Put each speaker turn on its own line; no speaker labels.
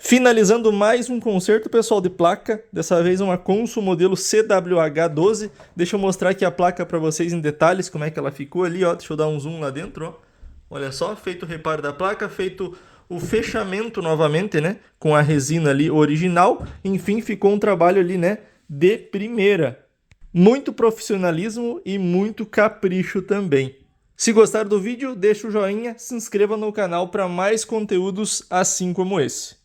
Finalizando mais um conserto, pessoal, de placa, dessa vez uma Consul modelo CWH12. Deixa eu mostrar aqui a placa para vocês em detalhes, como é que ela ficou ali, ó. Deixa eu dar um zoom lá dentro, ó. Olha só, feito o reparo da placa, feito o fechamento novamente, né, com a resina ali original. Enfim, ficou um trabalho ali, né, de primeira. Muito profissionalismo e muito capricho também. Se gostaram do vídeo, deixa o joinha, se inscreva no canal para mais conteúdos assim como esse.